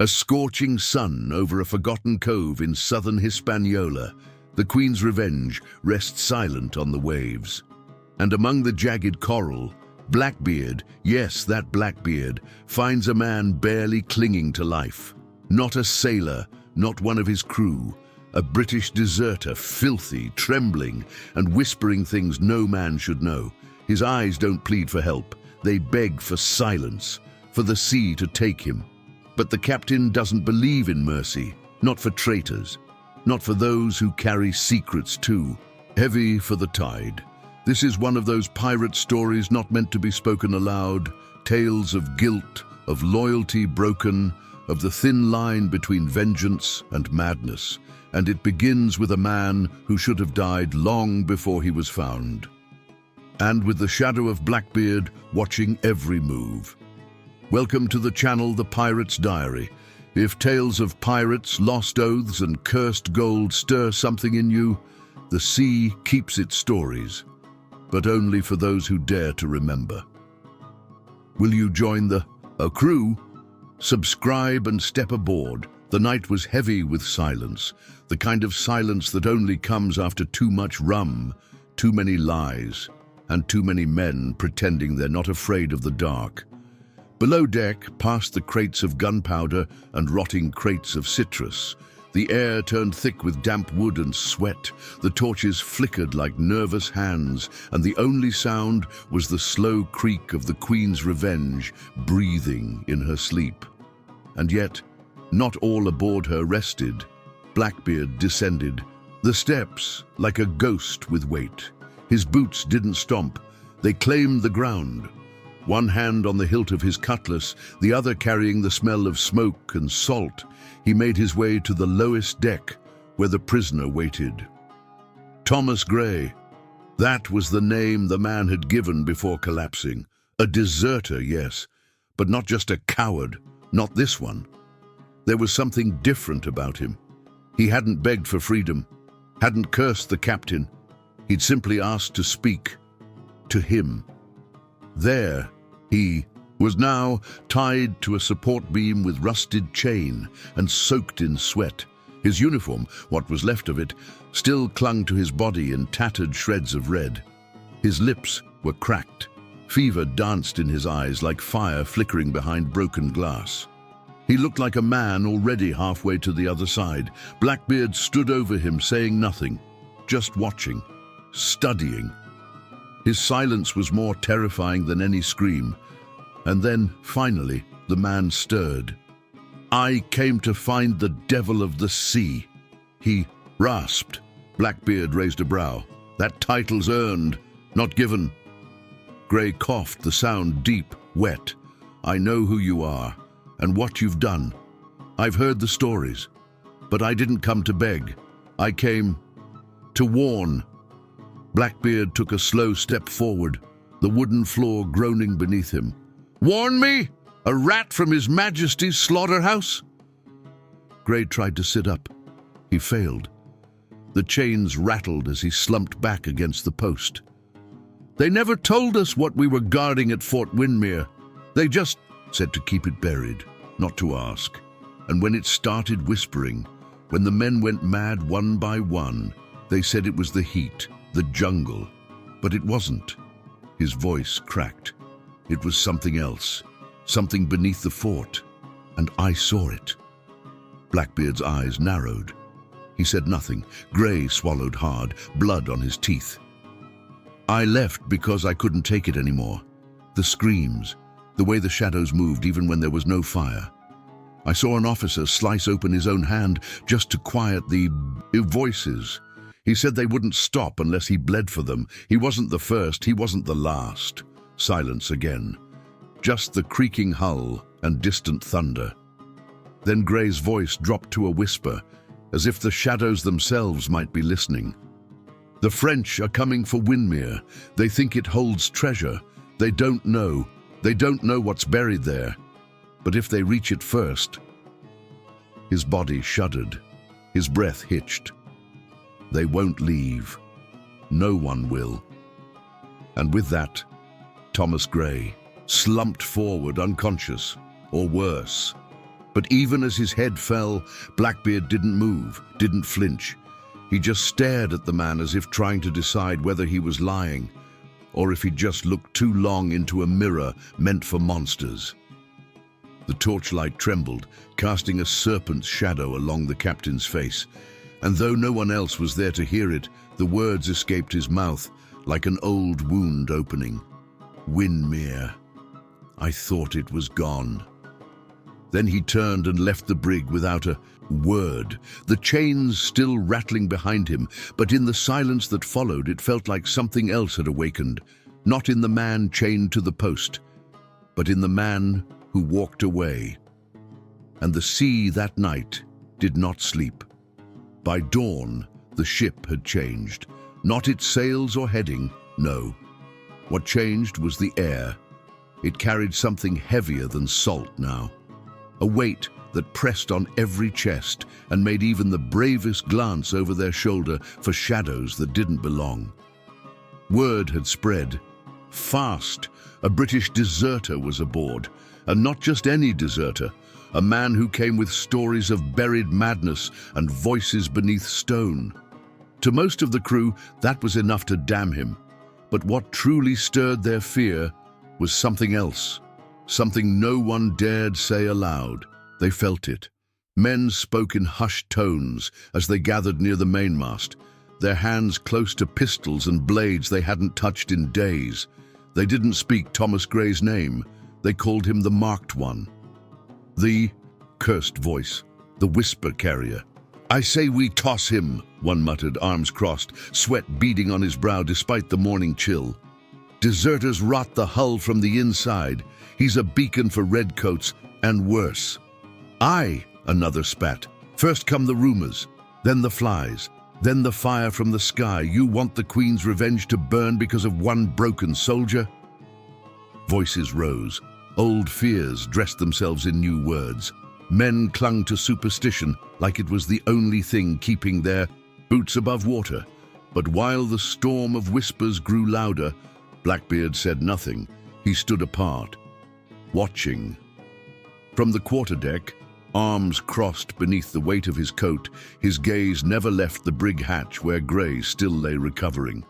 A scorching sun over a forgotten cove in southern Hispaniola, the Queen's Revenge rests silent on the waves. And among the jagged coral, Blackbeard, yes, that Blackbeard, finds a man barely clinging to life. Not a sailor, not one of his crew, a British deserter, filthy, trembling, and whispering things no man should know. His eyes don't plead for help, they beg for silence, for the sea to take him. But the captain doesn't believe in mercy, not for traitors, not for those who carry secrets too. Heavy for the tide. This is one of those pirate stories not meant to be spoken aloud, tales of guilt, of loyalty broken, of the thin line between vengeance and madness. And it begins with a man who should have died long before he was found. And with the shadow of Blackbeard watching every move. Welcome to the channel The Pirate's Diary. If tales of pirates, lost oaths and cursed gold stir something in you, the sea keeps its stories, but only for those who dare to remember. Will you join the crew? Subscribe and step aboard. The night was heavy with silence, the kind of silence that only comes after too much rum, too many lies, and too many men pretending they're not afraid of the dark. Below deck, past the crates of gunpowder and rotting crates of citrus, the air turned thick with damp wood and sweat. The torches flickered like nervous hands, and the only sound was the slow creak of the Queen's Revenge breathing in her sleep. And yet, not all aboard her rested. Blackbeard descended the steps like a ghost with weight. His boots didn't stomp, they claimed the ground. One hand on the hilt of his cutlass, the other carrying the smell of smoke and salt, he made his way to the lowest deck where the prisoner waited. Thomas Gray. That was the name the man had given before collapsing. A deserter, yes, but not just a coward, not this one. There was something different about him. He hadn't begged for freedom, hadn't cursed the captain. He'd simply asked to speak to him. There, he was now tied to a support beam with rusted chain and soaked in sweat. His uniform, what was left of it, still clung to his body in tattered shreds of red. His lips were cracked. Fever danced in his eyes like fire flickering behind broken glass. He looked like a man already halfway to the other side. Blackbeard stood over him, saying nothing, just watching, studying. His silence was more terrifying than any scream. And then, finally, the man stirred. "I came to find the devil of the sea," he rasped. Blackbeard raised a brow. "That title's earned, not given." Gray coughed, the sound deep, wet. "I know who you are, and what you've done. I've heard the stories, but I didn't come to beg. I came to warn." Blackbeard took a slow step forward, the wooden floor groaning beneath him. "Warn me? A rat from His Majesty's slaughterhouse?" Gray tried to sit up. He failed. The chains rattled as he slumped back against the post. "They never told us what we were guarding at Fort Windmere. They just said to keep it buried, not to ask. And when it started whispering, when the men went mad one by one, they said it was the heat, the jungle. But it wasn't." His voice cracked. "It was something else, something beneath the fort, and I saw it." Blackbeard's eyes narrowed. He said nothing. Gray swallowed hard, blood on his teeth. "I left because I couldn't take it anymore. The screams, the way the shadows moved even when there was no fire. I saw an officer slice open his own hand just to quiet the voices. He said they wouldn't stop unless he bled for them. He wasn't the first, he wasn't the last." Silence again. Just the creaking hull and distant thunder. Then Gray's voice dropped to a whisper, as if the shadows themselves might be listening. "The French are coming for Windmere. They think it holds treasure. They don't know. They don't know what's buried there. But if they reach it first..." His body shuddered. His breath hitched. "They won't leave. No one will." And with that, Thomas Gray slumped forward unconscious, or worse. But even as his head fell, Blackbeard didn't move, didn't flinch. He just stared at the man as if trying to decide whether he was lying, or if he'd just looked too long into a mirror meant for monsters. The torchlight trembled, casting a serpent's shadow along the captain's face, and though no one else was there to hear it, the words escaped his mouth like an old wound opening. Windmere. I thought it was gone. Then he turned and left the brig without a word, the chains still rattling behind him, but in the silence that followed it felt like something else had awakened, not in the man chained to the post, but in the man who walked away. And the sea that night did not sleep. By dawn, the ship had changed, not its sails or heading, no. What changed was the air. It carried something heavier than salt now, a weight that pressed on every chest and made even the bravest glance over their shoulder for shadows that didn't belong. Word had spread. Fast, a British deserter was aboard, and not just any deserter, a man who came with stories of buried madness and voices beneath stone. To most of the crew, that was enough to damn him, but what truly stirred their fear was something else, something no one dared say aloud. They felt it. Men spoke in hushed tones as they gathered near the mainmast, their hands close to pistols and blades they hadn't touched in days. They didn't speak Thomas Gray's name. They called him the Marked One. The cursed voice, the whisper carrier. I say we toss him, one muttered, arms crossed, sweat beading on his brow despite the morning chill. Deserters rot the hull from the inside. He's a beacon for redcoats, and worse. Aye, another spat. First come the rumors, then the flies, then the fire from the sky. You want the Queen's revenge to burn because of one broken soldier? Voices rose. Old fears dressed themselves in new words. Men clung to superstition like it was the only thing keeping their boots above water. But while the storm of whispers grew louder, Blackbeard said nothing. He stood apart, watching. From the quarterdeck, arms crossed beneath the weight of his coat, his gaze never left the brig hatch where Gray still lay recovering.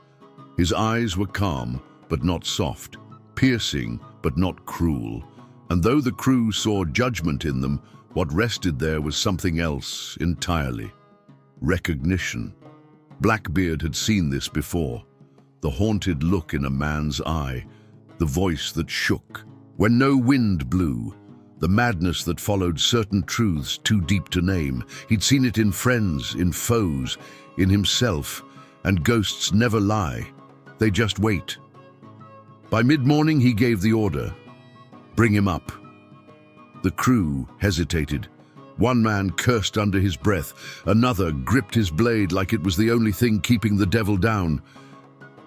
His eyes were calm, but not soft, piercing, but not cruel. And though the crew saw judgment in them, what rested there was something else entirely. Recognition. Blackbeard had seen this before. The haunted look in a man's eye, the voice that shook when no wind blew, the madness that followed certain truths too deep to name. He'd seen it in friends, in foes, in himself, and ghosts never lie. They just wait. By mid-morning he gave the order. Bring him up. The crew hesitated. One man cursed under his breath. Another gripped his blade like it was the only thing keeping the devil down.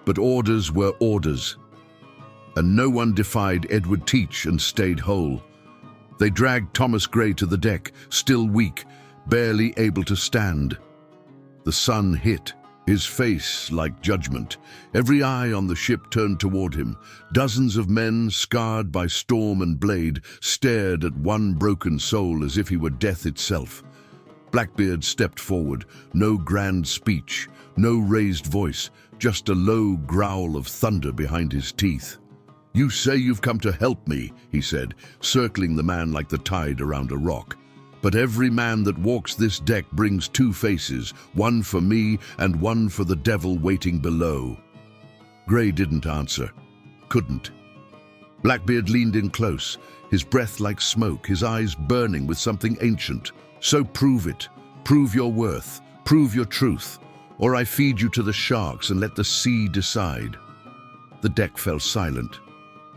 But orders were orders, and no one defied Edward Teach and stayed whole. They dragged Thomas Gray to the deck, still weak, barely able to stand. The sun hit, his face like judgment. Every eye on the ship turned toward him. Dozens of men, scarred by storm and blade, stared at one broken soul as if he were death itself. Blackbeard stepped forward, no grand speech, no raised voice, just a low growl of thunder behind his teeth. You say you've come to help me, he said, circling the man like the tide around a rock. But every man that walks this deck brings two faces, one for me and one for the devil waiting below. Gray didn't answer. Couldn't. Blackbeard leaned in close, his breath like smoke, his eyes burning with something ancient. So prove it. Prove your worth. Prove your truth. Or I feed you to the sharks and let the sea decide. The deck fell silent.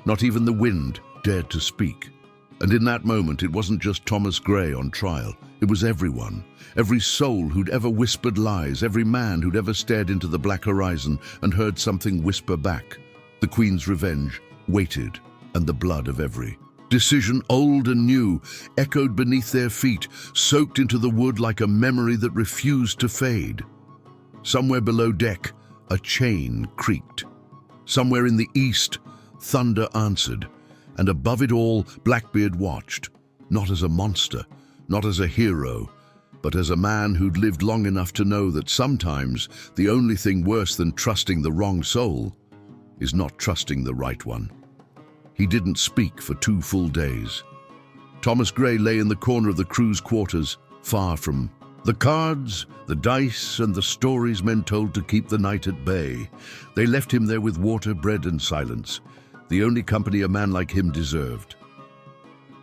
Not even the wind dared to speak. And in that moment, it wasn't just Thomas Gray on trial. It was everyone. Every soul who'd ever whispered lies, every man who'd ever stared into the black horizon and heard something whisper back. The Queen's revenge waited, and the blood of every decision, old and new, echoed beneath their feet, soaked into the wood like a memory that refused to fade. Somewhere below deck, a chain creaked. Somewhere in the east, thunder answered. And above it all, Blackbeard watched, not as a monster, not as a hero, but as a man who'd lived long enough to know that sometimes the only thing worse than trusting the wrong soul is not trusting the right one. He didn't speak for 2 full days. Thomas Gray lay in the corner of the crew's quarters, far from the cards, the dice, and the stories men told to keep the night at bay. They left him there with water, bread, and silence, the only company a man like him deserved.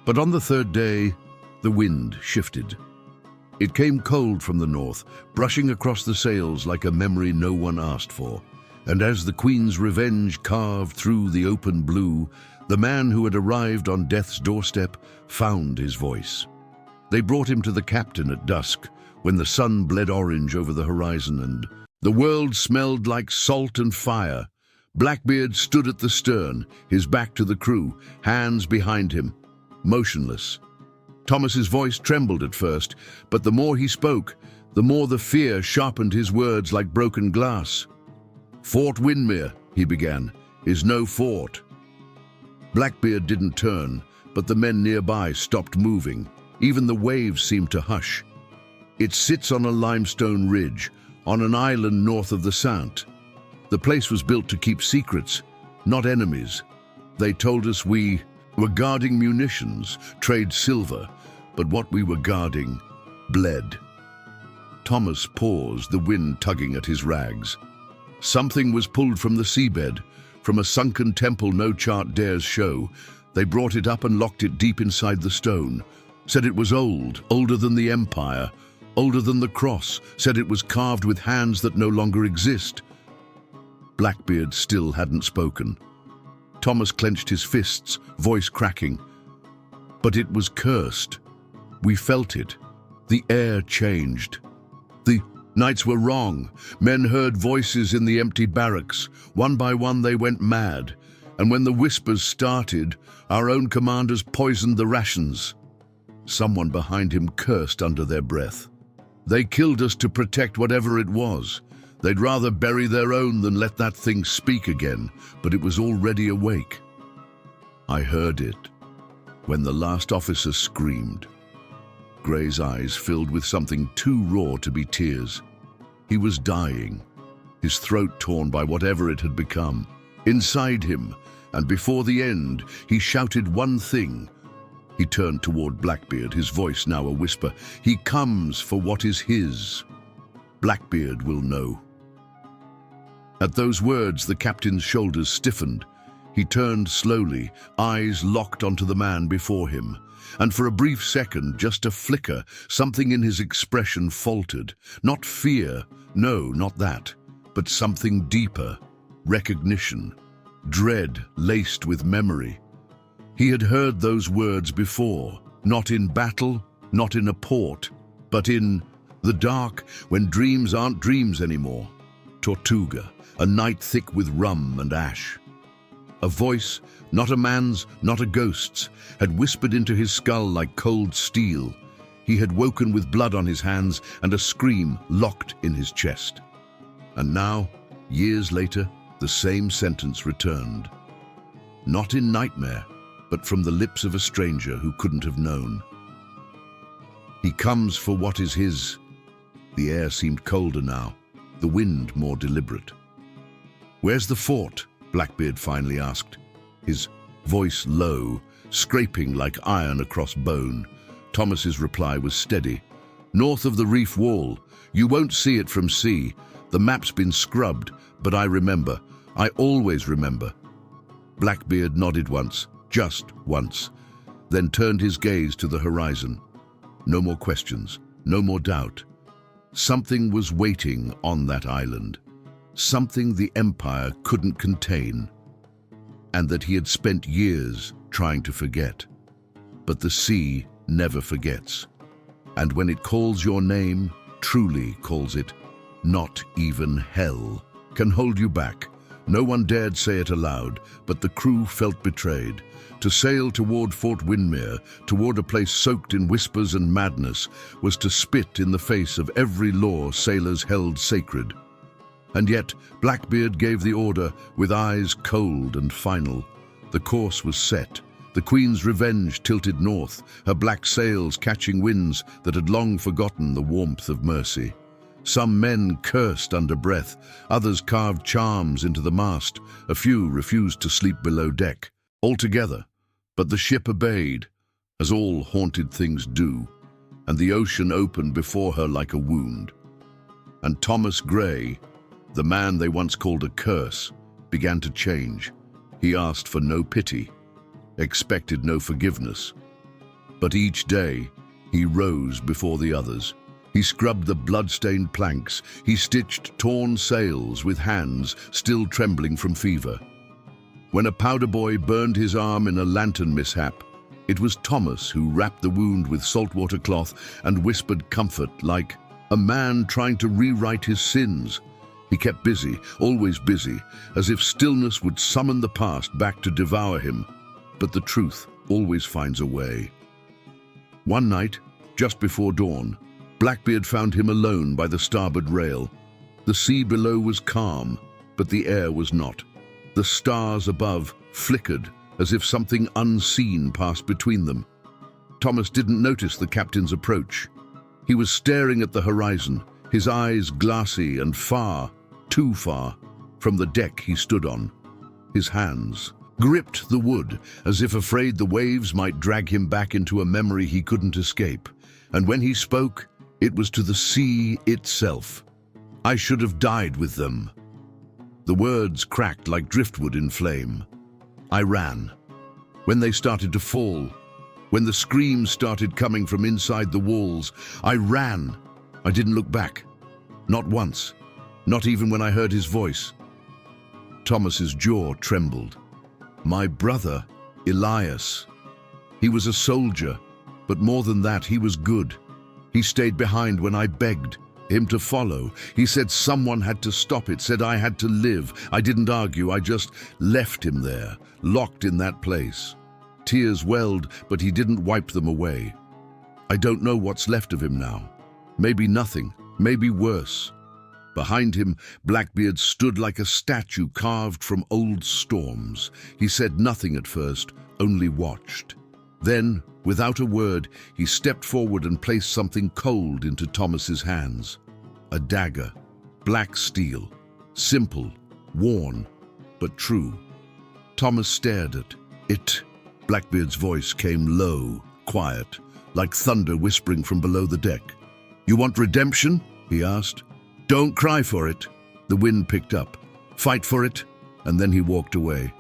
But on the 3rd day, the wind shifted. It came cold from the north, brushing across the sails like a memory no one asked for. And as the Queen's Revenge carved through the open blue, the man who had arrived on death's doorstep found his voice. They brought him to the captain at dusk, when the sun bled orange over the horizon and the world smelled like salt and fire. Blackbeard stood at the stern, his back to the crew, hands behind him, motionless. Thomas's voice trembled at first, but the more he spoke, the more the fear sharpened his words like broken glass. "Fort Windmere," he began, "is no fort." Blackbeard didn't turn, but the men nearby stopped moving. Even the waves seemed to hush. "It sits on a limestone ridge, on an island north of the Sound. The place was built to keep secrets, not enemies. They told us we were guarding munitions, trade silver, but what we were guarding bled." Thomas paused, the wind tugging at his rags. Something was pulled from the seabed, from a sunken temple no chart dares show. They brought it up and locked it deep inside the stone. Said it was old, older than the Empire, older than the cross. Said it was carved with hands that no longer exist. Blackbeard still hadn't spoken. Thomas clenched his fists, voice cracking. But it was cursed. We felt it. The air changed. The nights were wrong. Men heard voices in the empty barracks. One by one they went mad. And when the whispers started, our own commanders poisoned the rations. Someone behind him cursed under their breath. They killed us to protect whatever it was. They'd rather bury their own than let that thing speak again, but it was already awake. I heard it when the last officer screamed. Gray's eyes filled with something too raw to be tears. He was dying, his throat torn by whatever it had become. Inside him, and before the end, he shouted one thing. He turned toward Blackbeard, his voice now a whisper. "He comes for what is his. Blackbeard will know." At those words, the captain's shoulders stiffened. He turned slowly, eyes locked onto the man before him. And for a brief second, just a flicker, something in his expression faltered. Not fear, no, not that, but something deeper. Recognition, dread laced with memory. He had heard those words before, not in battle, not in a port, but in the dark when dreams aren't dreams anymore. Tortuga, a night thick with rum and ash. A voice, not a man's, not a ghost's, had whispered into his skull like cold steel. He had woken with blood on his hands and a scream locked in his chest. And now, years later, the same sentence returned. Not in nightmare, but from the lips of a stranger who couldn't have known. He comes for what is his. The air seemed colder now, the wind more deliberate. "Where's the fort?" Blackbeard finally asked, his voice low, scraping like iron across bone. Thomas's reply was steady. "North of the reef wall. You won't see it from sea. The map's been scrubbed, but I remember. I always remember." Blackbeard nodded once, just once, then turned his gaze to the horizon. No more questions, no more doubt. Something was waiting on that island. Something the Empire couldn't contain, and that he had spent years trying to forget. But the sea never forgets, and when it calls your name, truly calls it, not even hell can hold you back. No one dared say it aloud, but the crew felt betrayed. To sail toward Fort Windmere, toward a place soaked in whispers and madness, was to spit in the face of every law sailors held sacred. And yet, Blackbeard gave the order with eyes cold and final. The course was set. The Queen's Revenge tilted north, her black sails catching winds that had long forgotten the warmth of mercy. Some men cursed under breath, others carved charms into the mast, a few refused to sleep below deck, altogether. But the ship obeyed, as all haunted things do, and the ocean opened before her like a wound. And Thomas Gray, the man they once called a curse, began to change. He asked for no pity, expected no forgiveness. But each day, he rose before the others. He scrubbed the blood-stained planks. He stitched torn sails with hands still trembling from fever. When a powder boy burned his arm in a lantern mishap, it was Thomas who wrapped the wound with saltwater cloth and whispered comfort like a man trying to rewrite his sins. He kept busy, always busy, as if stillness would summon the past back to devour him. But the truth always finds a way. One night, just before dawn, Blackbeard found him alone by the starboard rail. The sea below was calm, but the air was not. The stars above flickered as if something unseen passed between them. Thomas didn't notice the captain's approach. He was staring at the horizon, his eyes glassy and far, too far, from the deck he stood on. His hands gripped the wood as if afraid the waves might drag him back into a memory he couldn't escape. And when he spoke, it was to the sea itself. "I should have died with them." The words cracked like driftwood in flame. I ran. When they started to fall, when the screams started coming from inside the walls, I ran. I didn't look back. Not once. Not even when I heard his voice. Thomas's jaw trembled. My brother, Elias. He was a soldier, but more than that, he was good. He stayed behind when I begged him to follow. He said someone had to stop it, said I had to live. I didn't argue, I just left him there, locked in that place. Tears welled, but he didn't wipe them away. I don't know what's left of him now. Maybe nothing, maybe worse. Behind him, Blackbeard stood like a statue carved from old storms. He said nothing at first, only watched. Then, without a word, he stepped forward and placed something cold into Thomas's hands. A dagger, black steel, simple, worn, but true. Thomas stared at it. Blackbeard's voice came low, quiet, like thunder whispering from below the deck. "You want redemption?" he asked. "Don't cry for it." The wind picked up. "Fight for it," and then he walked away.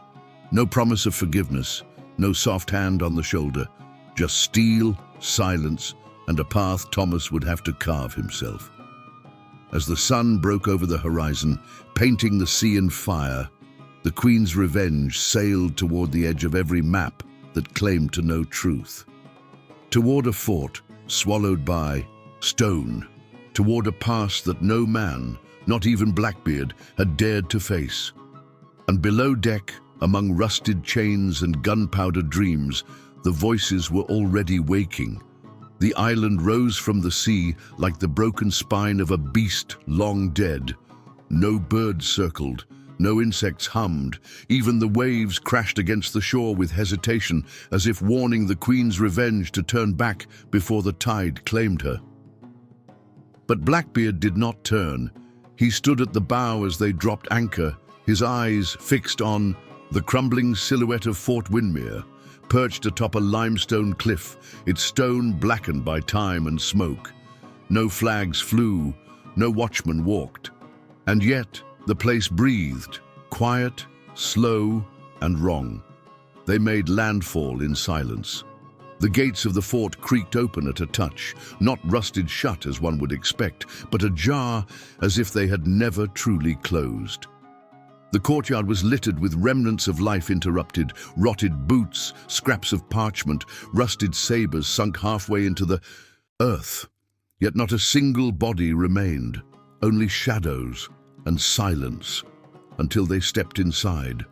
No promise of forgiveness, no soft hand on the shoulder, just steel, silence, and a path Thomas would have to carve himself. As the sun broke over the horizon, painting the sea in fire, the Queen's Revenge sailed toward the edge of every map that claimed to know truth. Toward a fort swallowed by stone, toward a past that no man, not even Blackbeard, had dared to face. And below deck, among rusted chains and gunpowder dreams, the voices were already waking. The island rose from the sea like the broken spine of a beast long dead. No birds circled, no insects hummed. Even the waves crashed against the shore with hesitation, as if warning the Queen's Revenge to turn back before the tide claimed her. But Blackbeard did not turn. He stood at the bow as they dropped anchor, his eyes fixed on the crumbling silhouette of Fort Windmere, perched atop a limestone cliff, its stone blackened by time and smoke. No flags flew, no watchman walked. And yet, the place breathed, quiet, slow, and wrong. They made landfall in silence. The gates of the fort creaked open at a touch, not rusted shut as one would expect, but ajar as if they had never truly closed. The courtyard was littered with remnants of life interrupted, rotted boots, scraps of parchment, rusted sabers sunk halfway into the earth. Yet not a single body remained, only shadows and silence, until they stepped inside.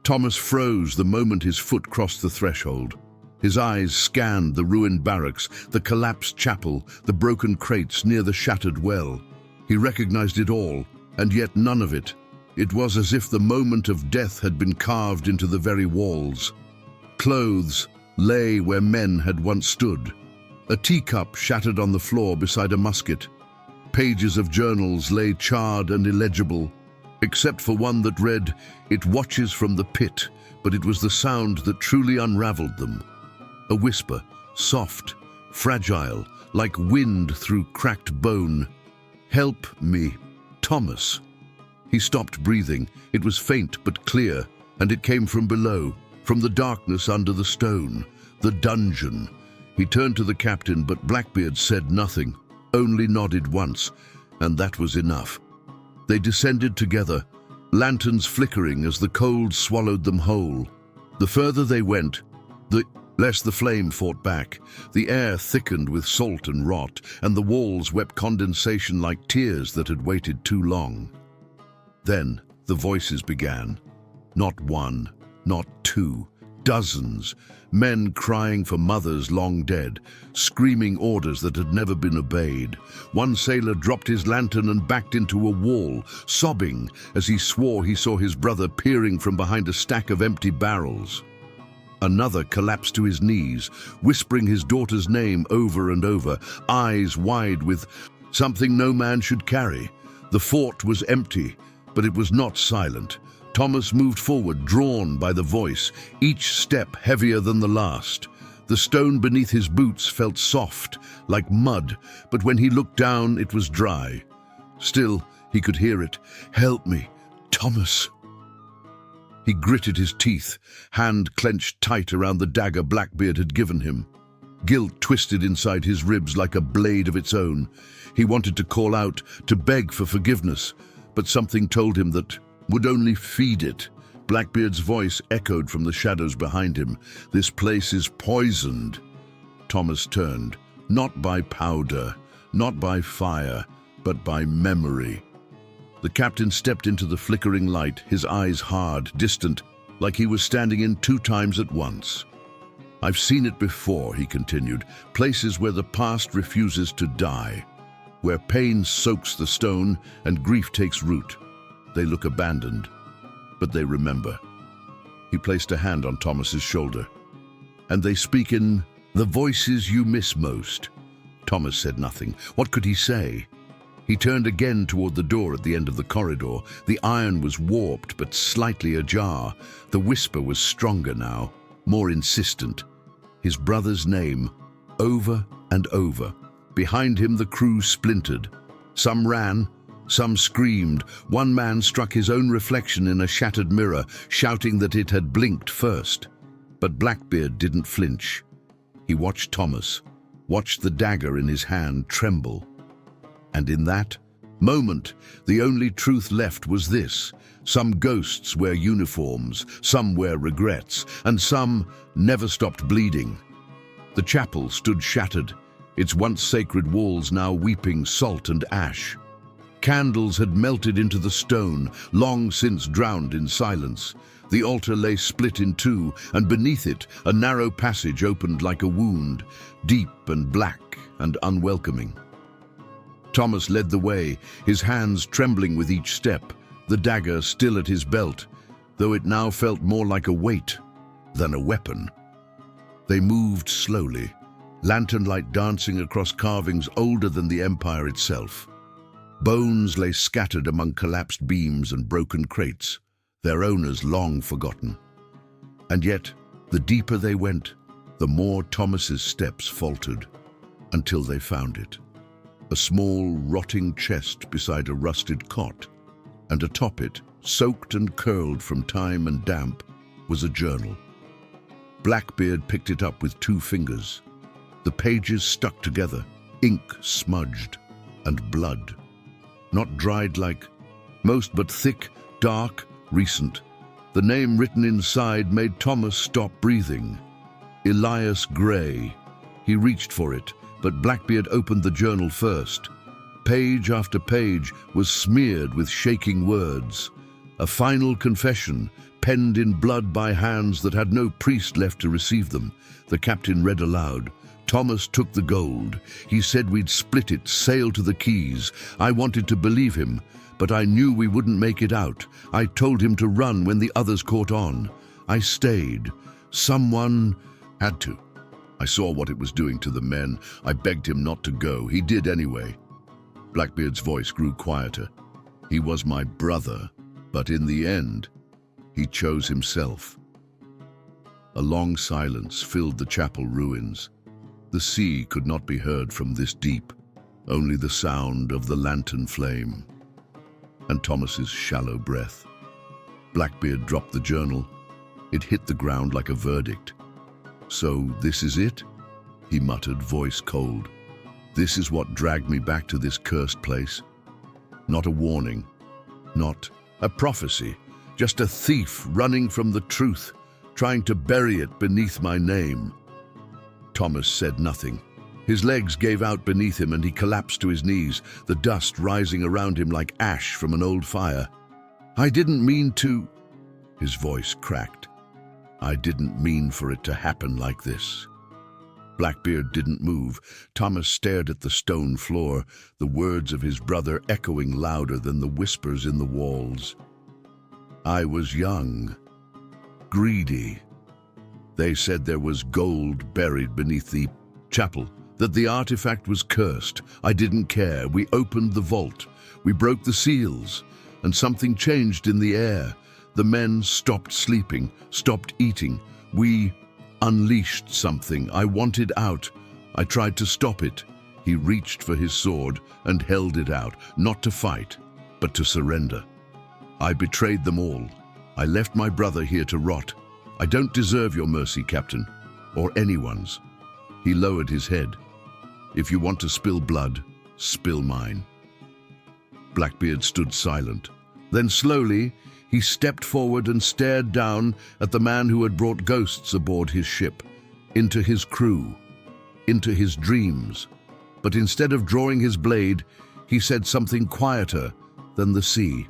Thomas froze the moment his foot crossed the threshold. His eyes scanned the ruined barracks, the collapsed chapel, the broken crates near the shattered well. He recognized it all, and yet none of it. It was as if the moment of death had been carved into the very walls. clothes lay where men had once stood. A teacup shattered on the floor beside a musket. Pages of journals lay charred and illegible, except for one that read, "It watches from the pit," but it was the sound that truly unraveled them. A whisper, soft, fragile, like wind through cracked bone. "Help me, Thomas." He stopped breathing. It was faint but clear, and it came from below, from the darkness under the stone, the dungeon. He turned to the captain, but Blackbeard said nothing, only nodded once, and that was enough. They descended together, lanterns flickering as the cold swallowed them whole. The further they went, the less the flame fought back. The air thickened with salt and rot, and the walls wept condensation like tears that had waited too long. Then the voices began. Not one, not two, dozens. Men crying for mothers long dead, screaming orders that had never been obeyed. One sailor dropped his lantern and backed into a wall, sobbing as he swore he saw his brother peering from behind a stack of empty barrels. Another collapsed to his knees, whispering his daughter's name over and over, eyes wide with something no man should carry. The fort was empty, but it was not silent. Thomas moved forward, drawn by the voice, each step heavier than the last. The stone beneath his boots felt soft, like mud, but when he looked down, it was dry. Still, he could hear it. "Help me, Thomas." He gritted his teeth, hand clenched tight around the dagger Blackbeard had given him. Guilt twisted inside his ribs like a blade of its own. He wanted to call out, to beg for forgiveness, but something told him that would only feed it. Blackbeard's voice echoed from the shadows behind him. "This place is poisoned." Thomas turned, not by powder, not by fire, but by memory. The captain stepped into the flickering light, his eyes hard, distant, like he was standing in two times at once. "I've seen it before," he continued, "places where the past refuses to die, where pain soaks the stone and grief takes root. They look abandoned, but they remember." He placed a hand on Thomas's shoulder. "And they speak in the voices you miss most." Thomas said nothing. What could he say? He turned again toward the door at the end of the corridor. The iron was warped but slightly ajar. The whisper was stronger now, more insistent. His brother's name, over and over. Behind him the crew splintered. Some ran, some screamed. One man struck his own reflection in a shattered mirror, shouting that it had blinked first. But Blackbeard didn't flinch. He watched Thomas, watched the dagger in his hand tremble. And in that moment, the only truth left was this: some ghosts wear uniforms, some wear regrets, and some never stopped bleeding. The chapel stood shattered, its once sacred walls now weeping salt and ash. Candles had melted into the stone, long since drowned in silence. The altar lay split in two, and beneath it a narrow passage opened like a wound, deep and black and unwelcoming. Thomas led the way, his hands trembling with each step, the dagger still at his belt, though it now felt more like a weight than a weapon. They moved slowly, lantern light dancing across carvings older than the empire itself. Bones lay scattered among collapsed beams and broken crates, their owners long forgotten. And yet, the deeper they went, the more Thomas's steps faltered, until they found it. A small, rotting chest beside a rusted cot, and atop it, soaked and curled from time and damp, was a journal. Blackbeard picked it up with 2 fingers. The pages stuck together, ink smudged, and blood. Not dried like most, but thick, dark, recent. The name written inside made Thomas stop breathing. Elias Gray. He reached for it, but Blackbeard opened the journal first. Page after page was smeared with shaking words. A final confession, penned in blood by hands that had no priest left to receive them. The captain read aloud. "Thomas took the gold. He said we'd split it, sail to the Keys. I wanted to believe him, but I knew we wouldn't make it out. I told him to run when the others caught on. I stayed, Someone had to. I saw what it was doing to the men. I begged him not to go. He did anyway. Blackbeard's voice grew quieter. He was my brother, but in the end, he chose himself. A long silence filled the chapel ruins. The sea could not be heard from this deep, only the sound of the lantern flame and Thomas's shallow breath. Blackbeard dropped the journal. It hit the ground like a verdict. "So this is it?" he muttered, voice cold. "This is what dragged me back to this cursed place? Not a warning, not a prophecy, just a thief running from the truth, trying to bury it beneath my name." Thomas said nothing. His legs gave out beneath him and he collapsed to his knees, the dust rising around him like ash from an old fire. "I didn't mean to..." His voice cracked. "I didn't mean for it to happen like this." Blackbeard didn't move. Thomas stared at the stone floor, the words of his brother echoing louder than the whispers in the walls. "I was young, greedy. They said there was gold buried beneath the chapel, that the artifact was cursed. I didn't care. We opened the vault. We broke the seals, and something changed in the air. The men stopped sleeping, stopped eating. We unleashed something. I wanted out. I tried to stop it." He reached for his sword and held it out, not to fight, but to surrender. "I betrayed them all. I left my brother here to rot. I don't deserve your mercy, Captain, or anyone's." He lowered his head. "If you want to spill blood, spill mine." Blackbeard stood silent. Then slowly, he stepped forward and stared down at the man who had brought ghosts aboard his ship, into his crew, into his dreams. But instead of drawing his blade, he said something quieter than the sea.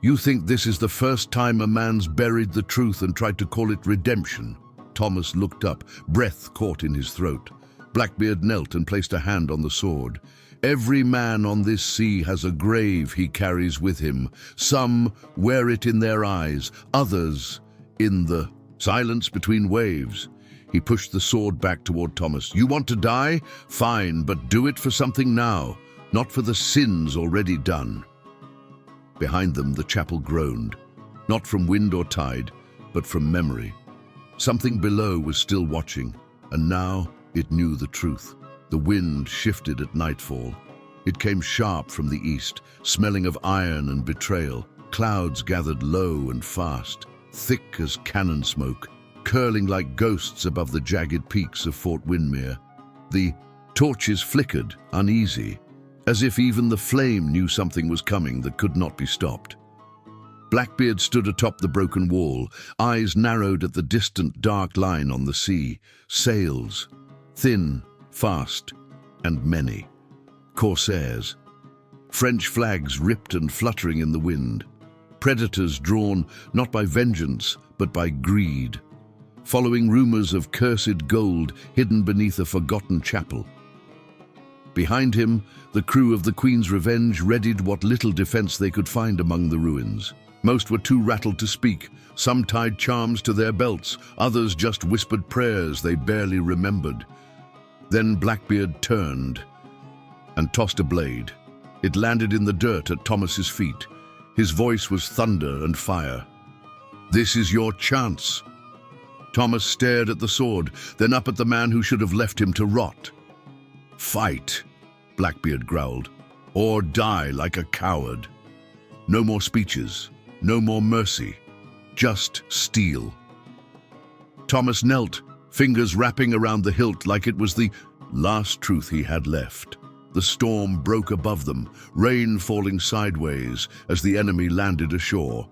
"You think this is the first time a man's buried the truth and tried to call it redemption?" Thomas looked up, breath caught in his throat. Blackbeard knelt and placed a hand on the sword. "Every man on this sea has a grave he carries with him. Some wear it in their eyes, others in the silence between waves." He pushed the sword back toward Thomas. "You want to die? Fine, but do it for something now, not for the sins already done." Behind them, the chapel groaned, not from wind or tide, but from memory. Something below was still watching, and now it knew the truth. The wind shifted at nightfall. It came sharp from the east, smelling of iron and betrayal. Clouds gathered low and fast, thick as cannon smoke, curling like ghosts above the jagged peaks of Fort Windmere. The torches flickered, uneasy, as if even the flame knew something was coming that could not be stopped. Blackbeard stood atop the broken wall, eyes narrowed at the distant dark line on the sea. Sails, thin, fast, and many. Corsairs. French flags ripped and fluttering in the wind. Predators drawn not by vengeance, but by greed. Following rumors of cursed gold hidden beneath a forgotten chapel. Behind him, the crew of the Queen's Revenge readied what little defense they could find among the ruins. Most were too rattled to speak. Some tied charms to their belts, others just whispered prayers they barely remembered. Then Blackbeard turned and tossed a blade. It landed in the dirt at Thomas's feet. His voice was thunder and fire. "This is your chance." Thomas stared at the sword, then up at the man who should have left him to rot. "Fight," Blackbeard growled, "or die like a coward. No more speeches, no more mercy, just steel." Thomas knelt, fingers wrapping around the hilt like it was the last truth he had left. The storm broke above them, rain falling sideways as the enemy landed ashore.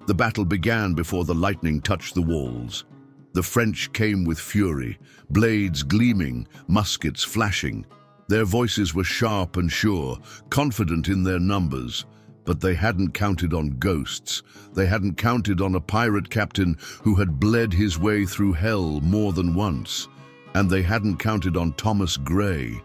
The battle began before the lightning touched the walls. The French came with fury, blades gleaming, muskets flashing. Their voices were sharp and sure, confident in their numbers. But they hadn't counted on ghosts. They hadn't counted on a pirate captain who had bled his way through hell more than once. And they hadn't counted on Thomas Gray.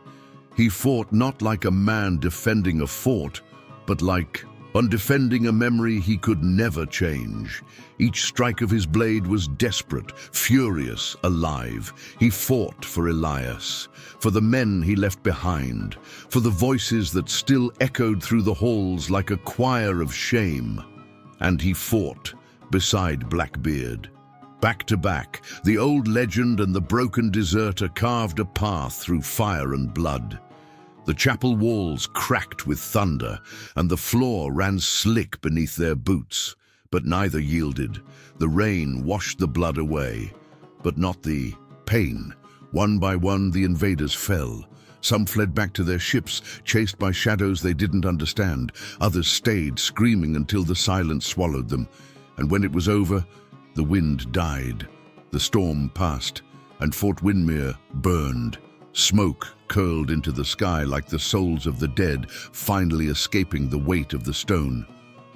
He fought not like a man defending a fort, but like on defending a memory he could never change. Each strike of his blade was desperate, furious, alive. He fought for Elias, for the men he left behind, for the voices that still echoed through the halls like a choir of shame. And he fought beside Blackbeard. Back to back, the old legend and the broken deserter carved a path through fire and blood. The chapel walls cracked with thunder, and the floor ran slick beneath their boots. But neither yielded. The rain washed the blood away, but not the pain. One by one, the invaders fell. Some fled back to their ships, chased by shadows they didn't understand. Others stayed, screaming until the silence swallowed them. And when it was over, the wind died. The storm passed, and Fort Windmere burned. Smoke curled into the sky like the souls of the dead, finally escaping the weight of the stone.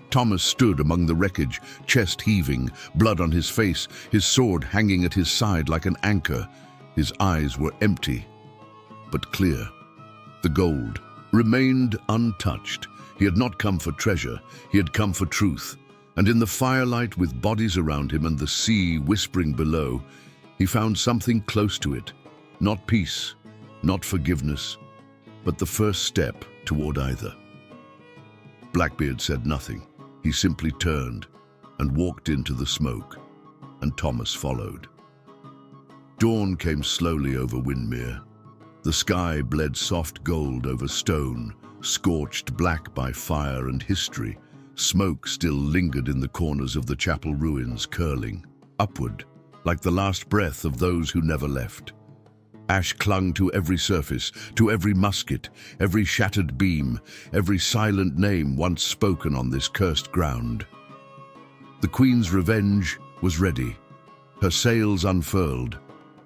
Thomas stood among the wreckage, chest heaving, blood on his face, his sword hanging at his side like an anchor. His eyes were empty, but clear. The gold remained untouched. He had not come for treasure, he had come for truth. And in the firelight, with bodies around him and the sea whispering below, he found something close to it. Not peace, not forgiveness, but the first step toward either. Blackbeard said nothing. He simply turned and walked into the smoke, and Thomas followed. Dawn came slowly over Windmere. The sky bled soft gold over stone, scorched black by fire and history. Smoke still lingered in the corners of the chapel ruins, curling upward, like the last breath of those who never left. Ash clung to every surface, to every musket, every shattered beam, every silent name once spoken on this cursed ground. The Queen's revenge was ready, her sails unfurled.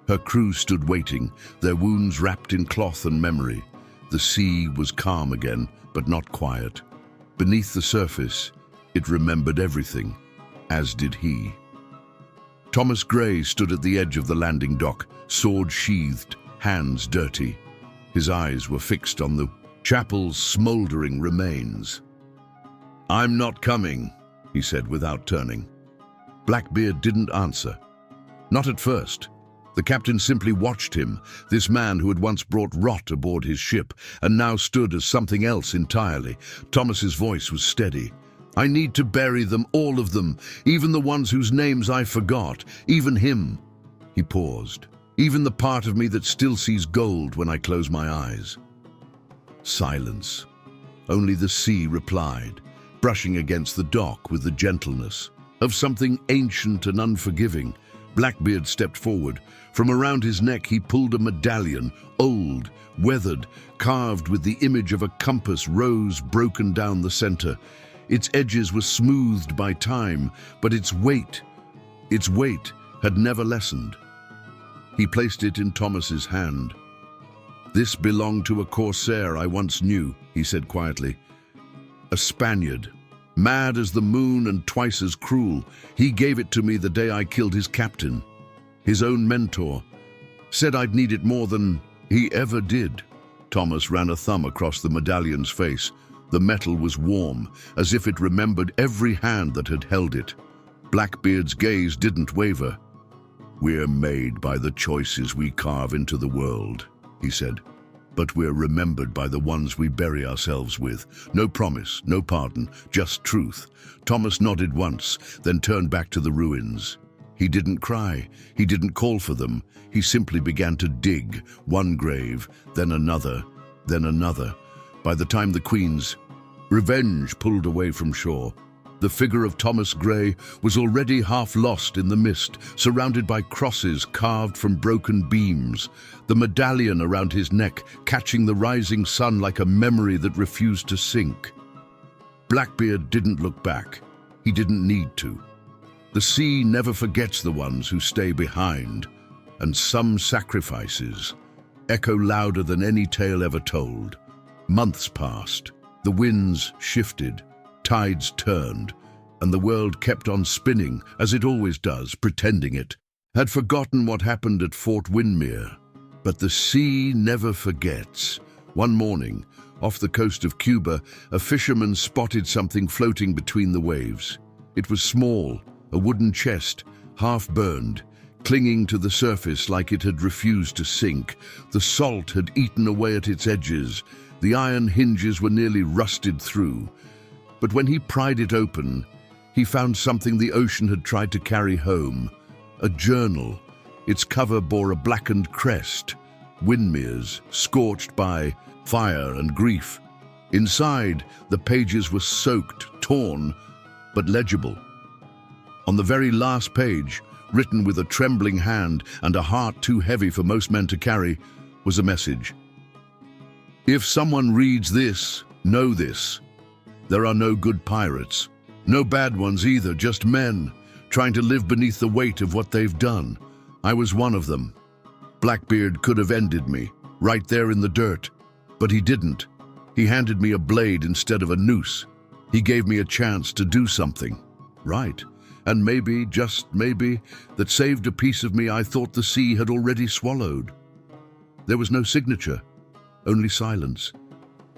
Her crew stood waiting, their wounds wrapped in cloth and memory. The sea was calm again, but not quiet. Beneath the surface, it remembered everything, as did he. Thomas Gray stood at the edge of the landing dock, sword sheathed, hands dirty. His eyes were fixed on the chapel's smoldering remains. "I'm not coming," he said without turning. Blackbeard didn't answer. Not at first. The captain simply watched him, this man who had once brought rot aboard his ship and now stood as something else entirely. Thomas's voice was steady. "I need to bury them, all of them, even the ones whose names I forgot, even him." He paused. "Even the part of me that still sees gold when I close my eyes." Silence. Only the sea replied, brushing against the dock with the gentleness of something ancient and unforgiving. Blackbeard stepped forward. From around his neck he pulled a medallion, old, weathered, carved with the image of a compass rose broken down the center. Its edges were smoothed by time, but its weight had never lessened. He placed it in Thomas's hand. "This belonged to a corsair I once knew," he said quietly. "A Spaniard, mad as the moon and twice as cruel. He gave it to me the day I killed his captain. His own mentor. Said I'd need it more than he ever did." Thomas ran a thumb across the medallion's face. The metal was warm, as if it remembered every hand that had held it. Blackbeard's gaze didn't waver. "We're made by the choices we carve into the world," he said. "But we're remembered by the ones we bury ourselves with. No promise, no pardon, just truth." Thomas nodded once, then turned back to the ruins. He didn't cry, he didn't call for them. He simply began to dig, one grave, then another, then another. By the time the Queen's revenge pulled away from shore, the figure of Thomas Gray was already half lost in the mist, surrounded by crosses carved from broken beams, the medallion around his neck catching the rising sun like a memory that refused to sink. Blackbeard didn't look back. He didn't need to. The sea never forgets the ones who stay behind, and some sacrifices echo louder than any tale ever told. Months passed, the winds shifted, tides turned, and the world kept on spinning, as it always does, pretending it had forgotten what happened at Fort Windmere. But the sea never forgets. One morning, Off the coast of Cuba, a fisherman spotted something floating between the waves. It was small, a wooden chest, half burned, clinging to the surface like it had refused to sink. The salt had eaten away at its edges. The iron hinges were nearly rusted through. But when he pried it open, he found something the ocean had tried to carry home. A journal. Its cover bore a blackened crest. Windmere's, scorched by fire and grief. Inside, the pages were soaked, torn, but legible. On the very last page, written with a trembling hand and a heart too heavy for most men to carry, was a message. If someone reads this, know this. There are no good pirates. No bad ones either, just men, trying to live beneath the weight of what they've done. I was one of them. Blackbeard could have ended me, right there in the dirt. But he didn't. He handed me a blade instead of a noose. He gave me a chance to do something. Right. And maybe, just maybe, that saved a piece of me I thought the sea had already swallowed. There was no signature, only silence,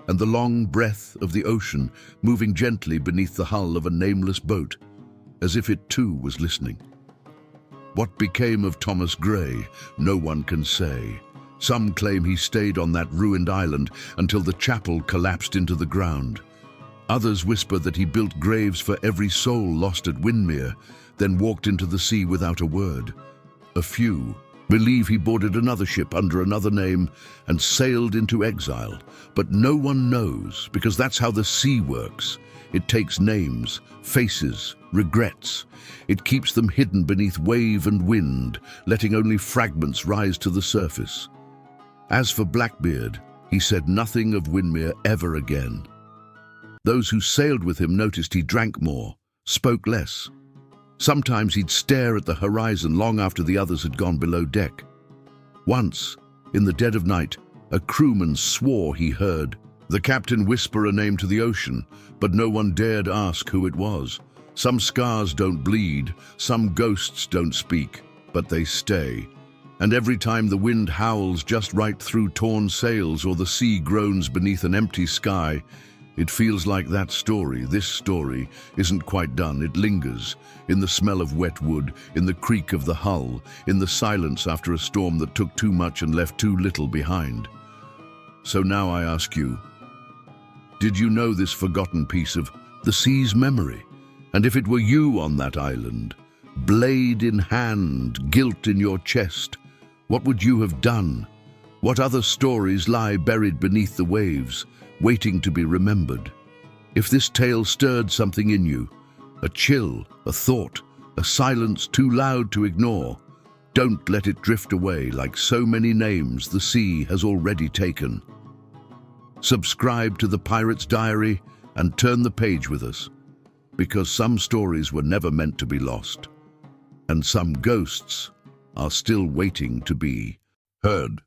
and the long breath of the ocean moving gently beneath the hull of a nameless boat, as if it too was listening. What became of Thomas Gray, no one can say. Some claim he stayed on that ruined island until the chapel collapsed into the ground. Others whisper that he built graves for every soul lost at Windmere, then walked into the sea without a word. A few believe he boarded another ship under another name and sailed into exile. But no one knows, because that's how the sea works. It takes names, faces, regrets. It keeps them hidden beneath wave and wind, letting only fragments rise to the surface. As for Blackbeard, he said nothing of Windmere ever again. Those who sailed with him noticed he drank more, spoke less. Sometimes he'd stare at the horizon long after the others had gone below deck. Once, in the dead of night, a crewman swore he heard the captain whisper a name to the ocean, but no one dared ask who it was. Some scars don't bleed, some ghosts don't speak, but they stay. And every time the wind howls just right through torn sails or the sea groans beneath an empty sky, it feels like that story, this story, isn't quite done. It lingers, in the smell of wet wood, in the creak of the hull, in the silence after a storm that took too much and left too little behind. So now I ask you, did you know this forgotten piece of the sea's memory? And if it were you on that island, blade in hand, guilt in your chest, what would you have done? What other stories lie buried beneath the waves, waiting to be remembered? If this tale stirred something in you, a chill, a thought, a silence too loud to ignore, don't let it drift away like so many names the sea has already taken. Subscribe to the Pirate's Diary and turn the page with us, because some stories were never meant to be lost, and some ghosts are still waiting to be heard.